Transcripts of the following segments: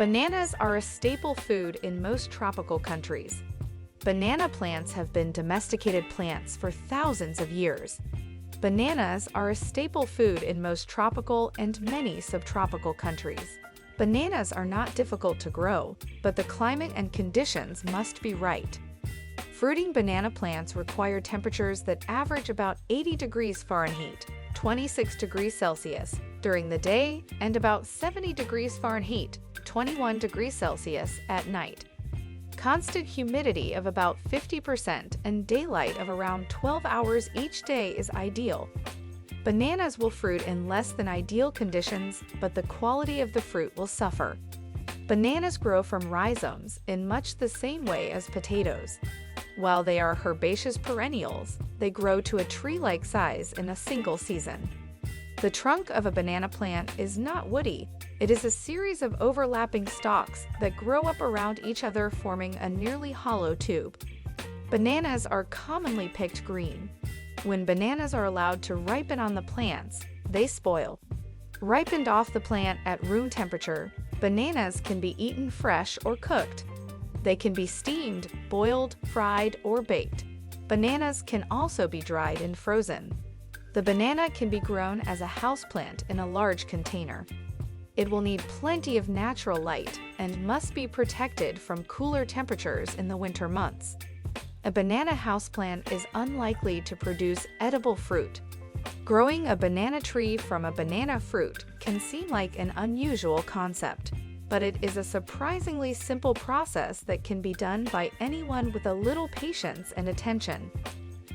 Bananas are a staple food in most tropical countries. Banana plants have been domesticated plants for thousands of years. Bananas are a staple food in most tropical and many subtropical countries. Bananas are not difficult to grow, but the climate and conditions must be right. Fruiting banana plants require temperatures that average about 80 degrees Fahrenheit, 26 degrees Celsius, during the day and about 70 degrees Fahrenheit, 21 degrees Celsius, at night. Constant humidity of about 50% and daylight of around 12 hours each day is ideal. Bananas will fruit in less than ideal conditions, but the quality of the fruit will suffer. Bananas grow from rhizomes in much the same way as potatoes. While they are herbaceous perennials, they grow to a tree-like size in a single season. The trunk of a banana plant is not woody. It is a series of overlapping stalks that grow up around each other, forming a nearly hollow tube. Bananas are commonly picked green. When bananas are allowed to ripen on the plants, they spoil. Ripened off the plant at room temperature, bananas can be eaten fresh or cooked. They can be steamed, boiled, fried, or baked. Bananas can also be dried and frozen. The banana can be grown as a houseplant in a large container. It will need plenty of natural light and must be protected from cooler temperatures in the winter months. A banana houseplant is unlikely to produce edible fruit. Growing a banana tree from a banana fruit can seem like an unusual concept, but it is a surprisingly simple process that can be done by anyone with a little patience and attention.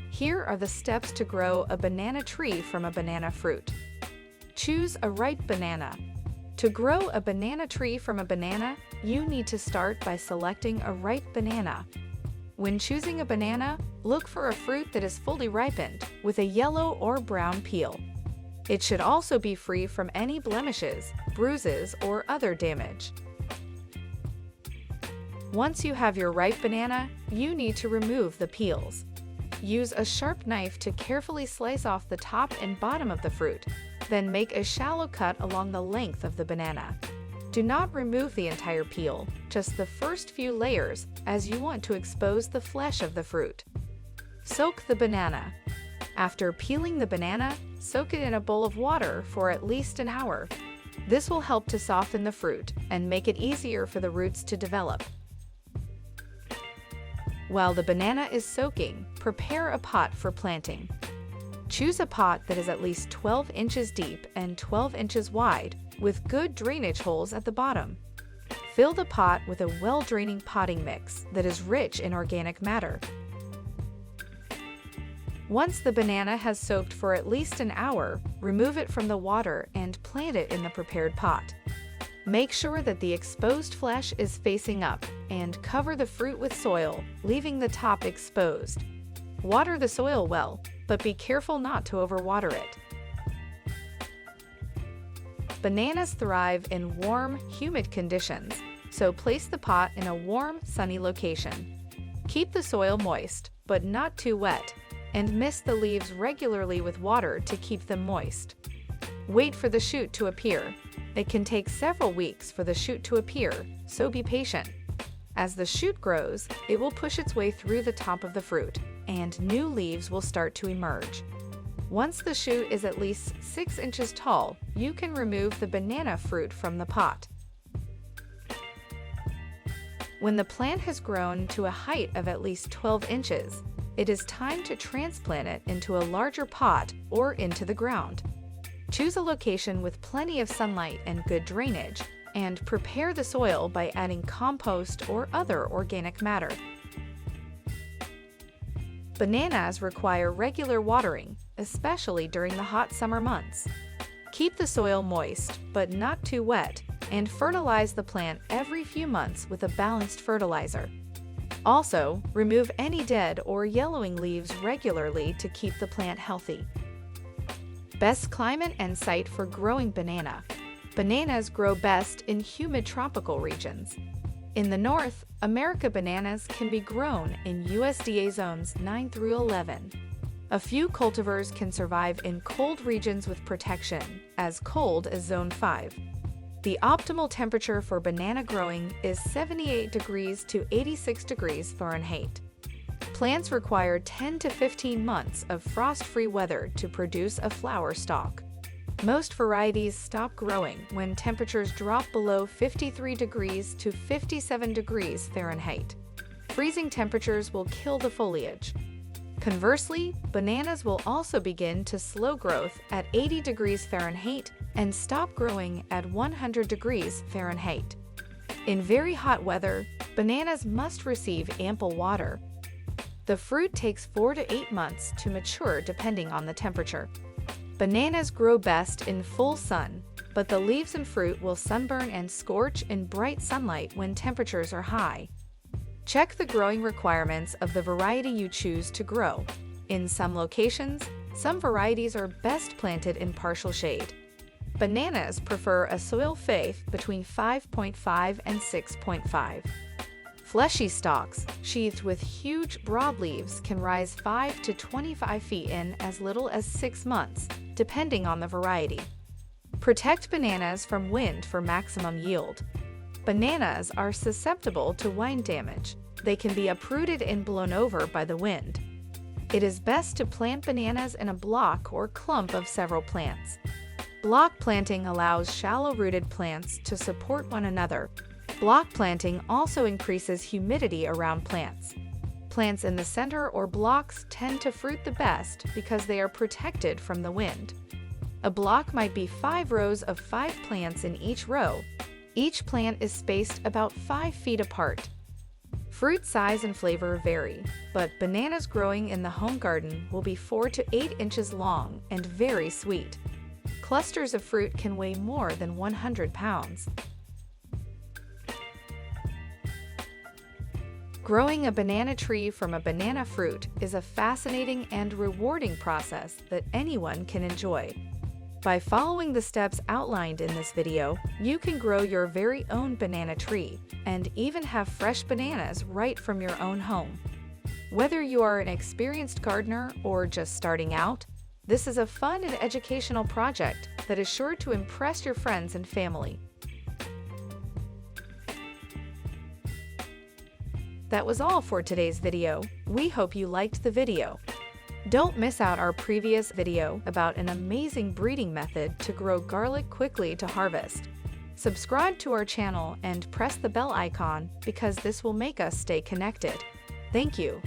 Here are the steps to grow a banana tree from a banana fruit. Choose a ripe banana. To grow a banana tree from a banana, you need to start by selecting a ripe banana. When choosing a banana, look for a fruit that is fully ripened, with a yellow or brown peel. It should also be free from any blemishes, bruises, or other damage. Once you have your ripe banana, you need to remove the peels. Use a sharp knife to carefully slice off the top and bottom of the fruit, then make a shallow cut along the length of the banana. Do not remove the entire peel, just the first few layers, as you want to expose the flesh of the fruit. Soak the banana. After peeling the banana, soak it in a bowl of water for at least an hour. This will help to soften the fruit and make it easier for the roots to develop. While the banana is soaking, prepare a pot for planting. Choose a pot that is at least 12 inches deep and 12 inches wide, with good drainage holes at the bottom. Fill the pot with a well-draining potting mix that is rich in organic matter. Once the banana has soaked for at least an hour, remove it from the water and plant it in the prepared pot. Make sure that the exposed flesh is facing up and cover the fruit with soil, leaving the top exposed. Water the soil well, but be careful not to overwater it. Bananas thrive in warm, humid conditions, so place the pot in a warm, sunny location. Keep the soil moist, but not too wet, and mist the leaves regularly with water to keep them moist. Wait for the shoot to appear. It can take several weeks for the shoot to appear, so be patient. As the shoot grows, it will push its way through the top of the fruit, and new leaves will start to emerge. Once the shoot is at least 6 inches tall, you can remove the banana fruit from the pot. When the plant has grown to a height of at least 12 inches, it is time to transplant it into a larger pot or into the ground. Choose a location with plenty of sunlight and good drainage, and prepare the soil by adding compost or other organic matter. Bananas require regular watering, especially during the hot summer months. Keep the soil moist, but not too wet, and fertilize the plant every few months with a balanced fertilizer. Also, remove any dead or yellowing leaves regularly to keep the plant healthy. Best climate and site for growing banana. Bananas grow best in humid tropical regions. In the North America, bananas can be grown in USDA zones 9 through 11. A few cultivars can survive in cold regions with protection, as cold as Zone 5. The optimal temperature for banana growing is 78 degrees to 86 degrees Fahrenheit. Plants require 10 to 15 months of frost-free weather to produce a flower stalk. Most varieties stop growing when temperatures drop below 53 degrees to 57 degrees Fahrenheit. Freezing temperatures will kill the foliage. Conversely, bananas will also begin to slow growth at 80 degrees Fahrenheit and stop growing at 100 degrees Fahrenheit. In very hot weather, bananas must receive ample water. The fruit takes 4 to 8 months to mature depending on the temperature. Bananas grow best in full sun, but the leaves and fruit will sunburn and scorch in bright sunlight when temperatures are high. Check the growing requirements of the variety you choose to grow. In some locations, some varieties are best planted in partial shade. Bananas prefer a soil pH between 5.5 and 6.5. Fleshy stalks, sheathed with huge, broad leaves, can rise 5 to 25 feet in as little as 6 months, depending on the variety. Protect bananas from wind for maximum yield. Bananas are susceptible to wind damage. They can be uprooted and blown over by the wind. It is best to plant bananas in a block or clump of several plants. Block planting allows shallow-rooted plants to support one another. Block planting also increases humidity around plants. Plants in the center or blocks tend to fruit the best because they are protected from the wind. A block might be 5 rows of 5 plants in each row. Each plant is spaced about 5 feet apart. Fruit size and flavor vary, but bananas growing in the home garden will be 4 to 8 inches long and very sweet. Clusters of fruit can weigh more than 100 pounds. Growing a banana tree from a banana fruit is a fascinating and rewarding process that anyone can enjoy. By following the steps outlined in this video, you can grow your very own banana tree and even have fresh bananas right from your own home. Whether you are an experienced gardener or just starting out, this is a fun and educational project that is sure to impress your friends and family. That was all for today's video. We hope you liked the video. Don't miss out our previous video about an amazing breeding method to grow garlic quickly to harvest. Subscribe to our channel and press the bell icon because this will make us stay connected. Thank you.